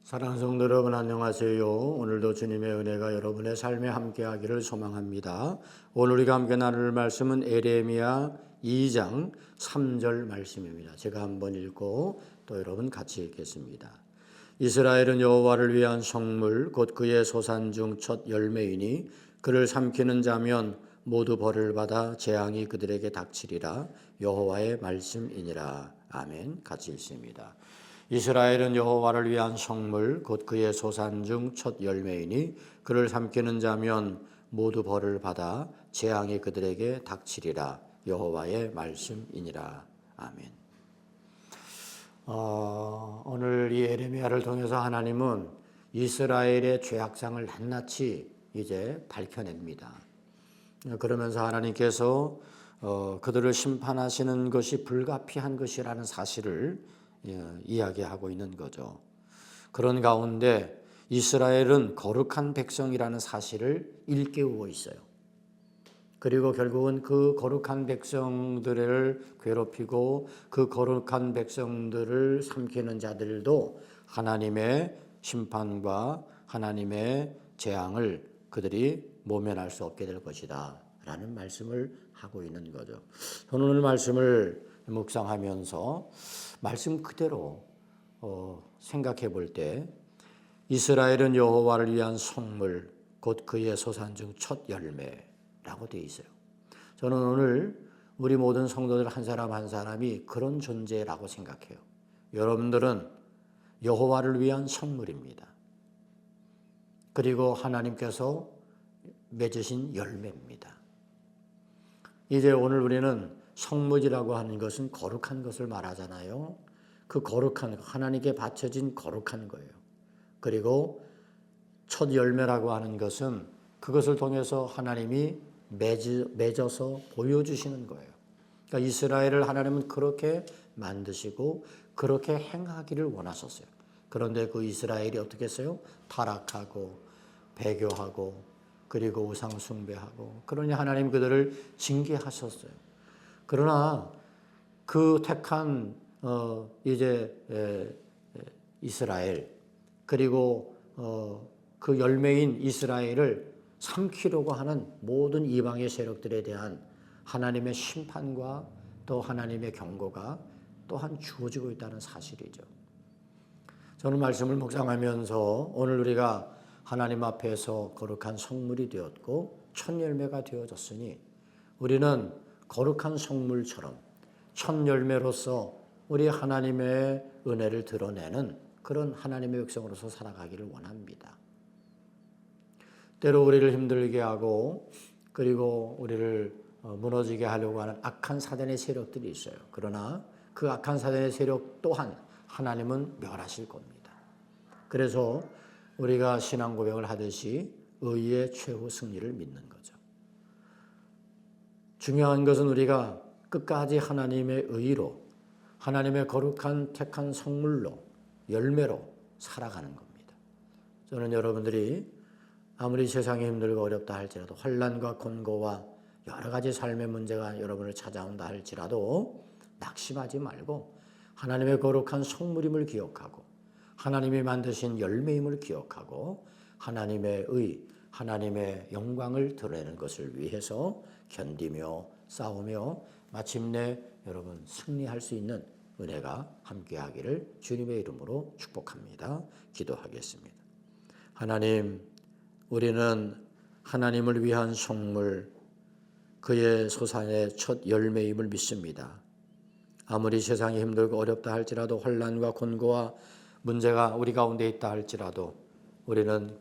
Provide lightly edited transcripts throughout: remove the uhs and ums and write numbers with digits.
사랑하는 성도 여러분 안녕하세요. 오늘도 주님의 은혜가 여러분의 삶에 함께하기를 소망합니다. 오늘 우리가 함께 나눌 말씀은 에레미야 2장 3절 말씀입니다. 제가 한번 읽고 또 여러분 같이 읽겠습니다. 이스라엘은 여호와를 위한 성물 곧 그의 소산 중 첫 열매이니 그를 삼키는 자면 모두 벌을 받아 재앙이 그들에게 닥치리라. 여호와의 말씀이니라. 아멘. 같이 읽습니다. 이스라엘은 여호와를 위한 성물 곧 그의 소산 중 첫 열매이니 그를 삼키는 자면 모두 벌을 받아 재앙이 그들에게 닥치리라. 여호와의 말씀이니라. 아멘. 오늘 이 에레미야를 통해서 하나님은 이스라엘의 죄악상을 낱낱이 이제 밝혀냅니다. 그러면서 하나님께서 그들을 심판하시는 것이 불가피한 것이라는 사실을 이야기하고 있는 거죠. 그런 가운데 이스라엘은 거룩한 백성이라는 사실을 일깨우고 있어요. 그리고 결국은 그 거룩한 백성들을 괴롭히고 그 거룩한 백성들을 삼키는 자들도 하나님의 심판과 하나님의 재앙을 그들이 모면할 수 없게 될 것이다 라는 말씀을 하고 있는 거죠. 저는 오늘 말씀을 묵상하면서 말씀 그대로 생각해 볼 때 이스라엘은 여호와를 위한 성물 곧 그의 소산 중 첫 열매라고 되어 있어요. 저는 오늘 우리 모든 성도들 한 사람 한 사람이 그런 존재라고 생각해요. 여러분들은 여호와를 위한 성물입니다. 그리고 하나님께서 맺으신 열매입니다. 이제 오늘 우리는 성물이라고 하는 것은 거룩한 것을 말하잖아요. 그 거룩한 하나님께 바쳐진 거룩한 거예요. 그리고 첫 열매라고 하는 것은 그것을 통해서 하나님이 맺어서 보여주시는 거예요. 그러니까 이스라엘을 하나님은 그렇게 만드시고 그렇게 행하기를 원하셨어요. 그런데 그 이스라엘이 어떻게 했어요? 타락하고 배교하고 그리고 우상 숭배하고 그러니 하나님 그들을 징계하셨어요. 그러나 그 택한 이스라엘 그리고 그 열매인 이스라엘을 삼키려고 하는 모든 이방의 세력들에 대한 하나님의 심판과 또 하나님의 경고가 또한 주어지고 있다는 사실이죠. 저는 말씀을 묵상하면서 오늘 우리가 하나님 앞에서 거룩한 성물이 되었고 첫 열매가 되어졌으니 우리는 거룩한 성물처럼 첫 열매로서 우리 하나님의 은혜를 드러내는 그런 하나님의 백성으로서 살아가기를 원합니다. 때로 우리를 힘들게 하고 그리고 우리를 무너지게 하려고 하는 악한 사단의 세력들이 있어요. 그러나 그 악한 사단의 세력 또한 하나님은 멸하실 겁니다. 그래서 우리가 신앙 고백을 하듯이 의의 최후 승리를 믿는 거죠. 중요한 것은 우리가 끝까지 하나님의 의로 하나님의 거룩한 택한 성물로 열매로 살아가는 겁니다. 저는 여러분들이 아무리 세상이 힘들고 어렵다 할지라도 환난과 곤고와 여러 가지 삶의 문제가 여러분을 찾아온다 할지라도 낙심하지 말고 하나님의 거룩한 성물임을 기억하고 하나님이 만드신 열매임을 기억하고 하나님의 의, 하나님의 영광을 드러내는 것을 위해서 견디며 싸우며 마침내 여러분 승리할 수 있는 은혜가 함께하기를 주님의 이름으로 축복합니다. 기도하겠습니다. 하나님, 우리는 하나님을 위한 성물, 그의 소산의 첫 열매임을 믿습니다. 아무리 세상이 힘들고 어렵다 할지라도 환난과 곤고와 문제가 우리 가운데 있다 할지라도 우리는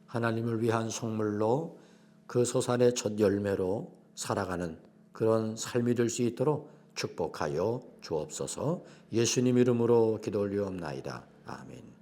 하나님을 위한 성물로 그 소산의 첫 열매로 살아가는 그런 삶이 될 수 있도록 축복하여 주옵소서. 예수님 이름으로 기도 올리옵나이다. 아멘.